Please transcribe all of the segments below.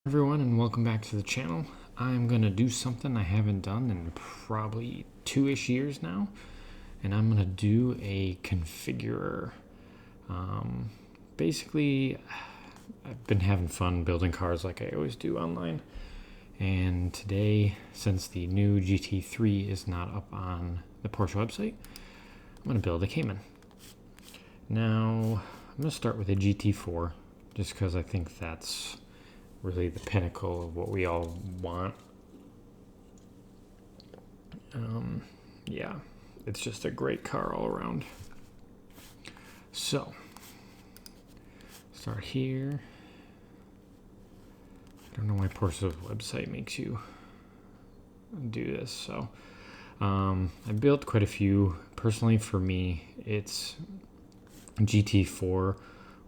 Everyone, and welcome back to the channel. I'm gonna do something I haven't done in probably 2-ish years now, and I'm gonna do a configurer. Basically, I've been having fun building cars like I always do online, and today, since the new GT3 is not up on the Porsche website, I'm gonna build a Cayman. Now, I'm gonna start with a GT4 just because I think that's really the pinnacle of what we all want. Yeah, it's just a great car all around. So, start here. I don't know why Porsche's website makes you do this. So, I built quite a few. Personally, for me, it's GT4,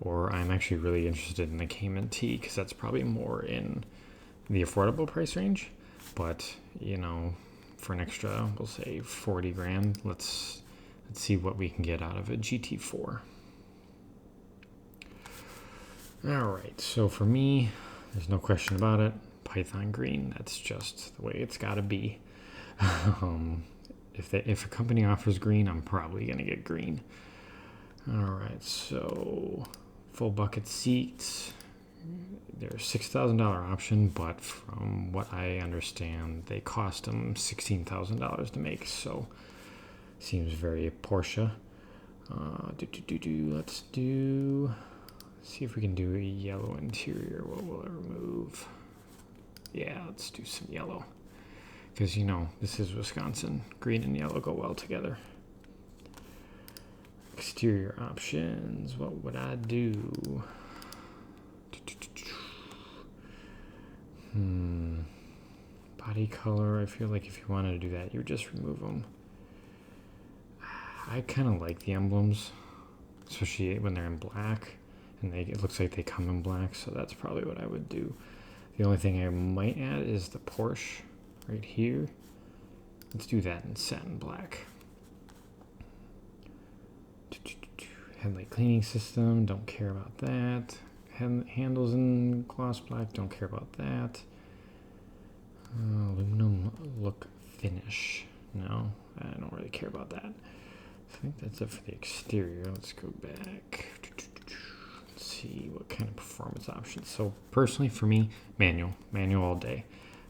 or I'm actually really interested in the Cayman T because that's probably more in the affordable price range. But you know, for an extra, we'll say 40 grand, let's see what we can get out of a GT4. All right, so for me, there's no question about it. Python green, that's just the way it's got to be. If a company offers green, I'm probably gonna get green. All right, so full bucket seats. They're a $6,000 option, but from what I understand, they cost them $16,000 to make. So seems very Porsche. Let's see if we can do a yellow interior. What will I remove? Yeah, let's do some yellow. Because, you know, this is Wisconsin. Green and yellow go well together. Exterior options. What would I do? Body color. I feel like if you wanted to do that, you would just remove them. I kind of like the emblems, especially when they're in black, and it looks like they come in black, so that's probably what I would do. The only thing I might add is the Porsche right here. Let's do that in satin black. Headlight cleaning system, don't care about that. Handles in gloss black, don't care about that. Aluminum look finish, no, I don't really care about that. I think that's it for the exterior. Let's go back. Let's see what kind of performance options. So personally for me, manual all day.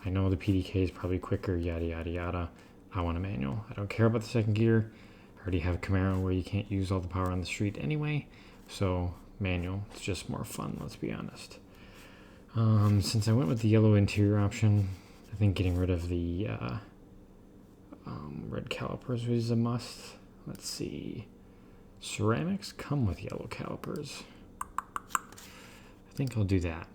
I know the PDK is probably quicker, yada yada yada. I want a manual. I don't care about the second gear. I already have a Camaro where you can't use all the power on the street anyway, so manual, it's just more fun, let's be honest. Since I went with the yellow interior option, I think getting rid of the red calipers was a must. Let's see. Ceramics come with yellow calipers. I think I'll do that.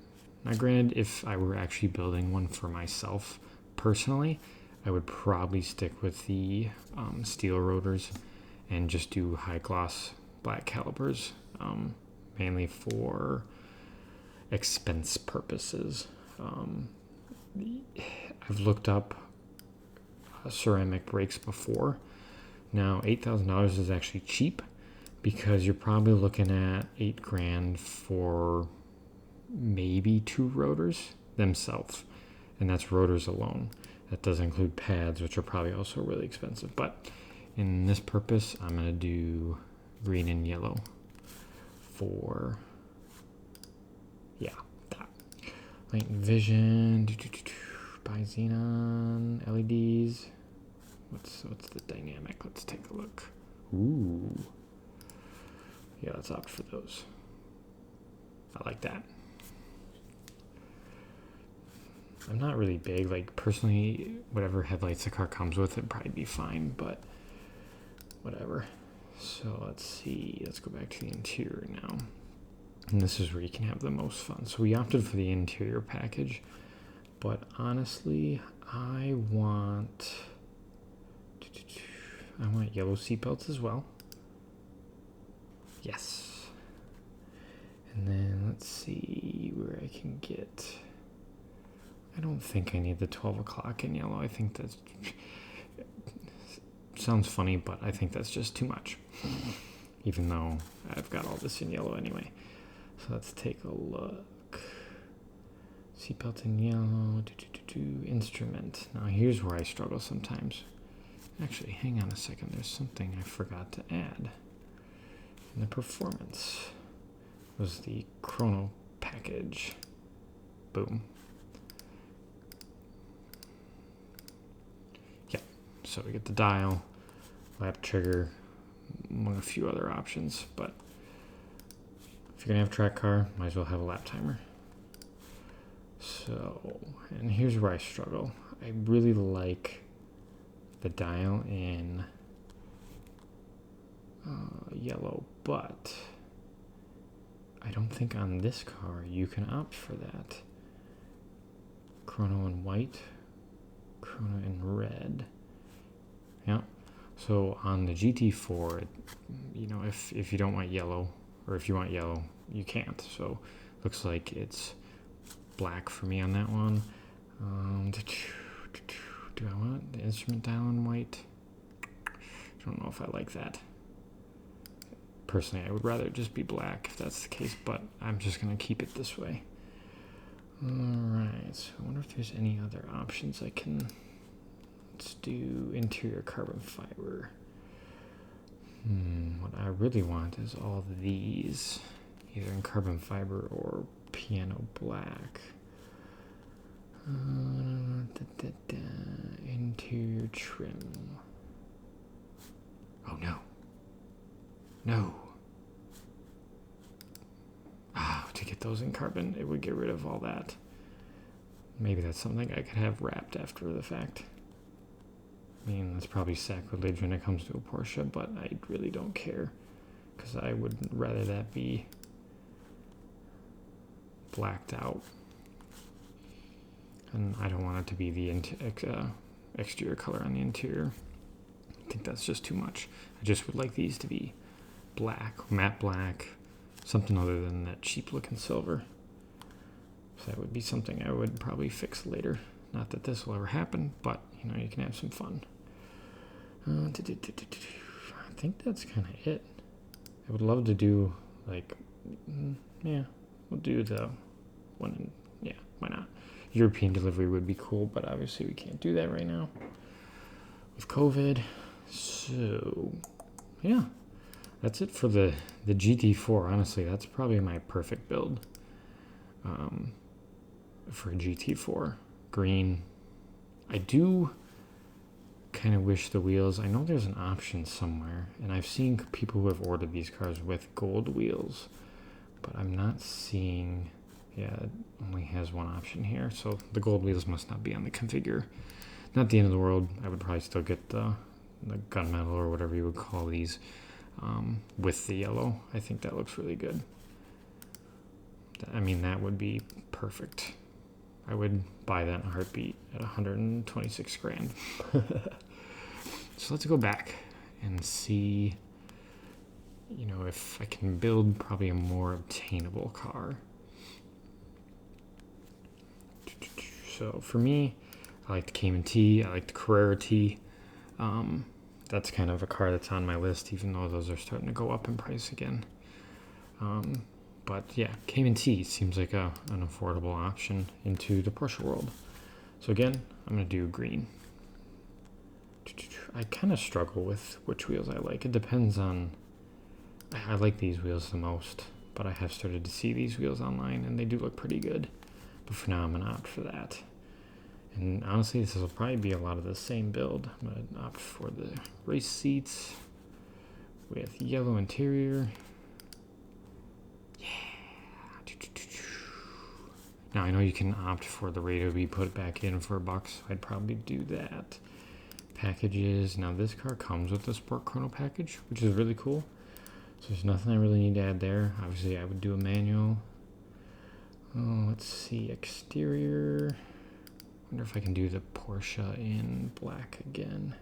Now granted, if I were actually building one for myself personally, I would probably stick with the steel rotors and just do high gloss black calipers, mainly for expense purposes. I've looked up ceramic brakes before. Now $8,000 is actually cheap because you're probably looking at $8 grand for maybe 2 rotors themselves, and that's rotors alone. That does include pads, which are probably also really expensive. But in this purpose, I'm going to do green and yellow for, yeah, that. Light and vision, by xenon, LEDs. What's the dynamic? Let's take a look. Ooh. Yeah, let's opt for those. I like that. I'm not really big, like personally, whatever headlights the car comes with, it'd probably be fine, but whatever. So let's see, let's go back to the interior now. And this is where you can have the most fun. So we opted for the interior package, but honestly, I want yellow seatbelts as well. Yes. And then let's see where I can get. I don't think I need the 12 o'clock in yellow. I think that's sounds funny, but I think that's just too much. Even though I've got all this in yellow anyway. So let's take a look. Seatbelt in yellow. Instrument. Now here's where I struggle sometimes. Actually, hang on a second. There's something I forgot to add. In the performance was the chrono package. Boom. Yeah. So we get the dial, lap trigger, among a few other options. But if you're gonna have a track car, might as well have a lap timer. So, and here's where I struggle. I really like the dial in yellow, but I don't think on this car you can opt for that. Chrono in white, chrono in red. Yeah. So on the GT4, if you don't want yellow, or if you want yellow, you can't. So looks like it's black for me on that one. Do I want the instrument dial in white? I don't know if I like that. Personally, I would rather it just be black if that's the case, but I'm just going to keep it this way. Alright, so I wonder if there's any other options I can... Let's do interior carbon fiber. What I really want is all of these, either in carbon fiber or piano black. Interior trim. Oh no. No. To get those in carbon, it would get rid of all that. Maybe that's something I could have wrapped after the fact. I mean, that's probably sacrilege when it comes to a Porsche, but I really don't care. Because I would rather that be blacked out. And I don't want it to be the exterior color on the interior. I think that's just too much. I just would like these to be black, matte black, something other than that cheap looking silver. So that would be something I would probably fix later. Not that this will ever happen, but you can have some fun. I think that's kind of it. I would love to do we'll do the one. Why not? European delivery would be cool, but obviously we can't do that right now with COVID. So yeah, that's it for the GT4. Honestly, that's probably my perfect build for a GT4. Green. I do kind of wish the wheels, I know there's an option somewhere, and I've seen people who have ordered these cars with gold wheels, but I'm not seeing, it only has one option here, so the gold wheels must not be on the configure. Not the end of the world. I would probably still get the gunmetal or whatever you would call these with the yellow. I think that looks really good. I mean, that would be perfect. I would buy that in a heartbeat at 126 grand. So let's go back and see, if I can build probably a more obtainable car. So for me, I like the Cayman T. I like the Carrera T. That's kind of a car that's on my list, even though those are starting to go up in price again. But yeah, Cayman T seems like an affordable option into the Porsche world. So again, I'm going to do green. I kind of struggle with which wheels I like. It depends on... I like these wheels the most, but I have started to see these wheels online, and they do look pretty good. But for now, I'm going to opt for that. And honestly, this will probably be a lot of the same build. I'm going to opt for the race seats with yellow interior. Now, I know you can opt for the radio to be put back in for $1. I'd probably do that. Packages. Now, this car comes with the Sport Chrono package, which is really cool. So there's nothing I really need to add there. Obviously, I would do a manual. Oh, let's see. Exterior. Wonder if I can do the Porsche in black again.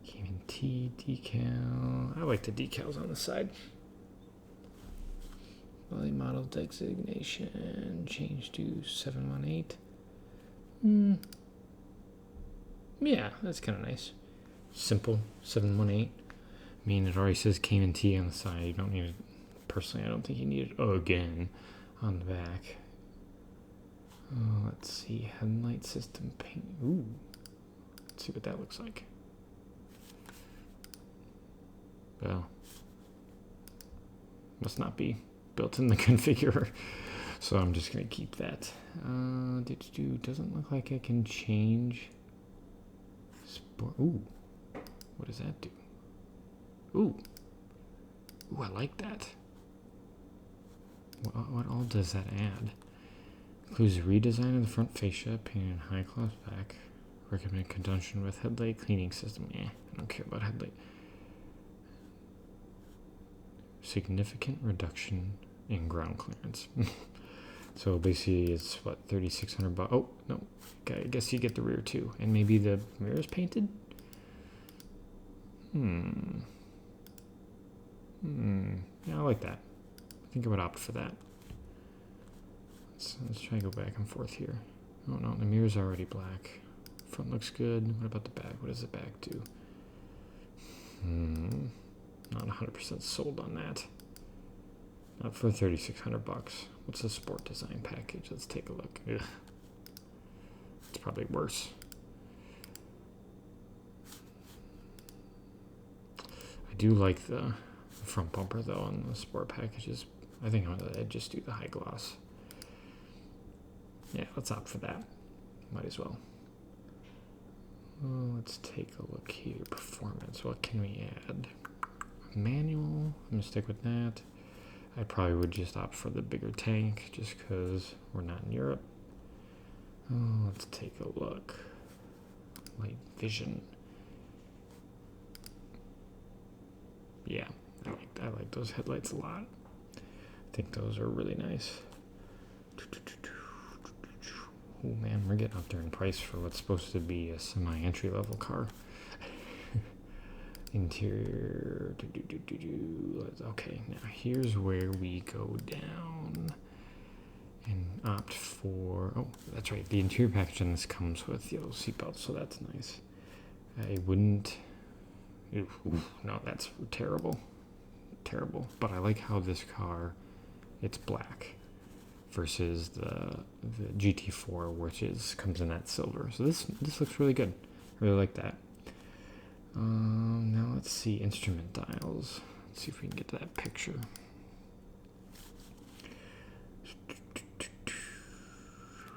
Cayman T decal. I like the decals on the side. Body model designation change to 718. Yeah, that's kind of nice. Simple 718. I mean, it already says Cayman T on the side. You don't need it. Personally, I don't think you need it again on the back. Let's see, headlight system paint. Ooh, let's see what that looks like. Well, must not be built in the configurer, so I'm just gonna keep that. Doesn't look like I can change sport. Ooh, what does that do? Ooh, I like that. What all does that add? Includes a redesign of the front fascia, painted high gloss back. Recommend conjunction with headlight cleaning system. I don't care about headlight. Significant reduction in ground clearance. So basically, it's what, 3,600 bucks. Oh no, okay, I guess you get the rear too, and maybe the mirror is painted. Yeah, I like that. I think I would opt for that. Let's try to go back and forth here. Oh no, the mirror's already black. Front looks good. What about the back? What does the back do? Not 100% sold on that. Not for 3,600 bucks. What's the sport design package? Let's take a look. Ugh. It's probably worse. I do like the front bumper though on the sport packages. I think I'd just do the high gloss. Yeah, let's opt for that. Might as well. Let's take a look here. Performance. What can we add? Manual. I'm gonna stick with that. I probably would just opt for the bigger tank just because we're not in Europe. Let's take a look. Light vision. Yeah, I like those headlights a lot. I think those are really nice. Oh man, we're getting up there in price for what's supposed to be a semi-entry level car. Interior. Okay, now here's where we go down and opt for. Oh, that's right. The interior package on this comes with yellow seatbelts, so that's nice. I wouldn't. No, that's terrible. But I like how this car, it's black, versus the GT4, which comes in that silver. So this looks really good. I really like that. Now let's see instrument dials. Let's see if we can get to that picture.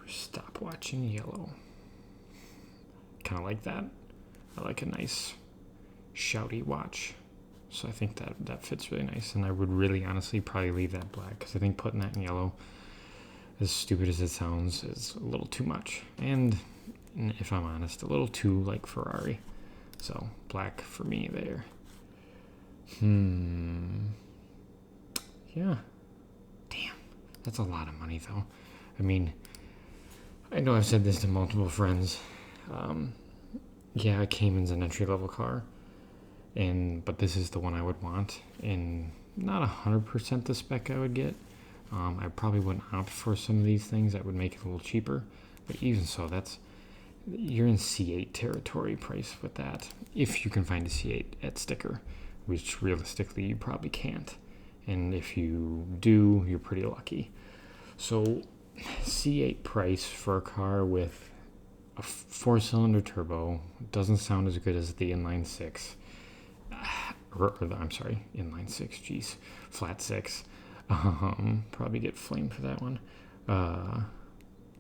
Stopwatch in yellow. Kind of like that. I like a nice shouty watch. So I think that fits really nice. And I would really honestly probably leave that black because I think putting that in yellow, as stupid as it sounds, is a little too much. And if I'm honest, a little too like Ferrari. So black for me there. Yeah. Damn. That's a lot of money though. I mean, I know I've said this to multiple friends. Yeah, a Cayman's an entry level car. But this is the one I would want. And not 100% the spec I would get. I probably wouldn't opt for some of these things that would make it a little cheaper. But even so, you're in C8 territory price with that. If you can find a C8 at sticker, which realistically you probably can't. And if you do, you're pretty lucky. So C8 price for a car with a 4-cylinder turbo doesn't sound as good as the inline 6. Inline 6, geez. Flat 6. Probably get flamed for that one.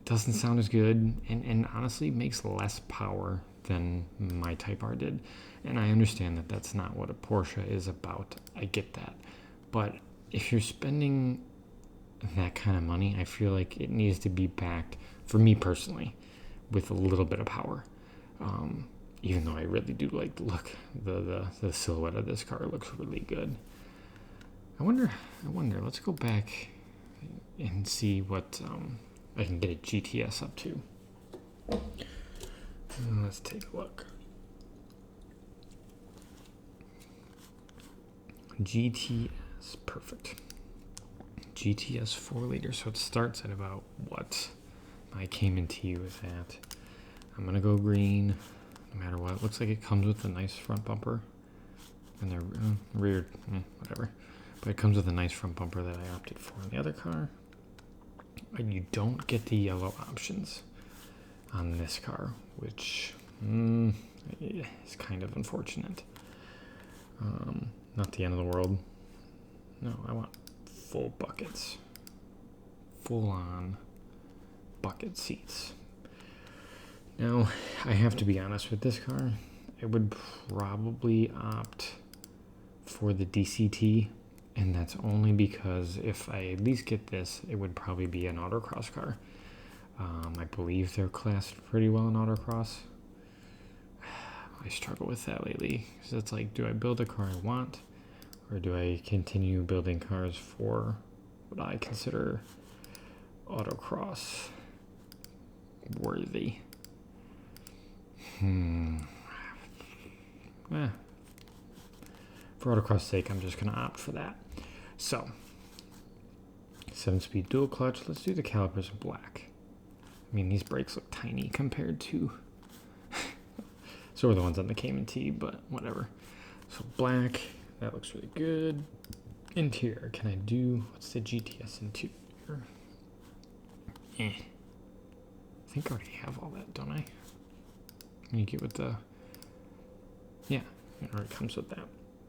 Doesn't sound as good and honestly makes less power than my Type R did. And I understand that that's not what a Porsche is about. I get that. But if you're spending that kind of money, I feel like it needs to be backed, for me personally, with a little bit of power. Even though I really do like the look. The silhouette of this car looks really good. I wonder, let's go back and see what I can get a GTS up to. Let's take a look. GTS, perfect. GTS 4 liter, so it starts at about what my Cayman TU is at. I'm gonna go green, no matter what. It looks like it comes with a nice front bumper, and the rear, whatever. But it comes with a nice front bumper that I opted for in the other car. And you don't get the yellow options on this car, which is kind of unfortunate. Not the end of the world. No, I want full buckets. Full on bucket seats. Now, I have to be honest with this car. I would probably opt for the DCT, and that's only because if I at least get this, it would probably be an autocross car. I believe they're classed pretty well in autocross. I struggle with that lately, because it's like, do I build a car I want, or do I continue building cars for what I consider autocross worthy? For autocross sake, I'm just going to opt for that. So, 7-speed dual clutch. Let's do the calipers in black. I mean, these brakes look tiny compared to so are the ones on the Cayman T, but whatever. So black, that looks really good. Interior, can I do, what's the GTS interior? I think I already have all that, don't I? You get with the, yeah, it already comes with that.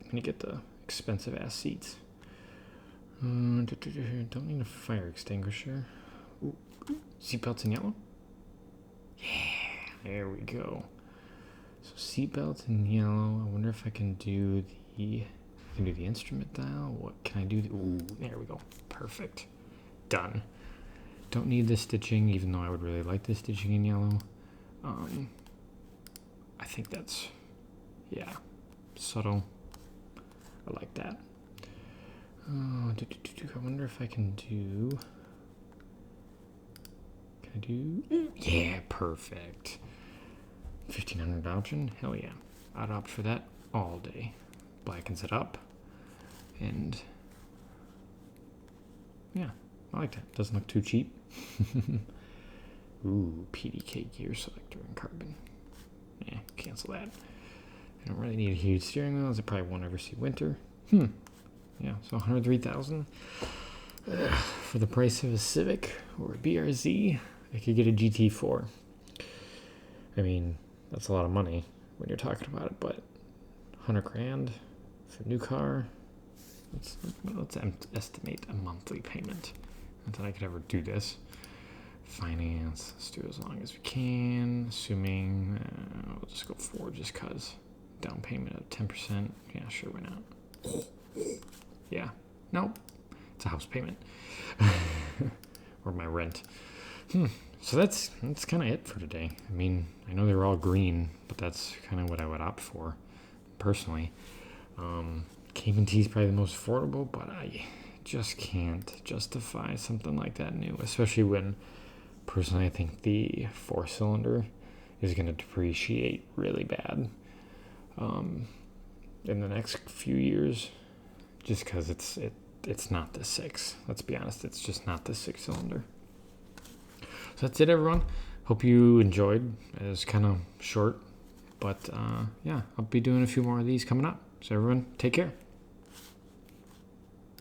And you get the expensive ass seats. Don't need a fire extinguisher. Ooh, seatbelts in yellow? Yeah, there we go. So seatbelts in yellow. I wonder if I can do the instrument dial. What can I do? Ooh, there we go. Perfect. Done. Don't need the stitching, even though I would really like the stitching in yellow. I think that's, yeah, subtle. I like that. I wonder if I can do. Can I do? Yeah, perfect. 1500 option. Hell yeah. I'd opt for that all day. Blackens it up. And yeah, I like that. Doesn't look too cheap. Ooh, PDK gear selector in carbon. Yeah, cancel that. I don't really need a huge steering wheel, as I probably won't ever see winter. Yeah, so 103,000 for the price of a Civic or a BRZ. I could get a GT4. I mean, that's a lot of money when you're talking about it, but 100 grand for a new car. Let's estimate a monthly payment. Not that I could ever do this. Finance, let's do it as long as we can, assuming we'll just go 4 just because. Down payment of 10%. Yeah, sure, why not? Yeah, nope. It's a house payment. Or my rent. So that's kind of it for today. I mean, I know they're all green, but that's kind of what I would opt for, personally. Cayman T is probably the most affordable, but I just can't justify something like that new, especially when, personally, I think the 4-cylinder is going to depreciate really bad in the next few years, just because it's not the 6. Let's be honest, it's just not the 6-cylinder. So that's it, everyone. Hope you enjoyed. It was kind of short, but yeah, I'll be doing a few more of these coming up. So everyone, take care.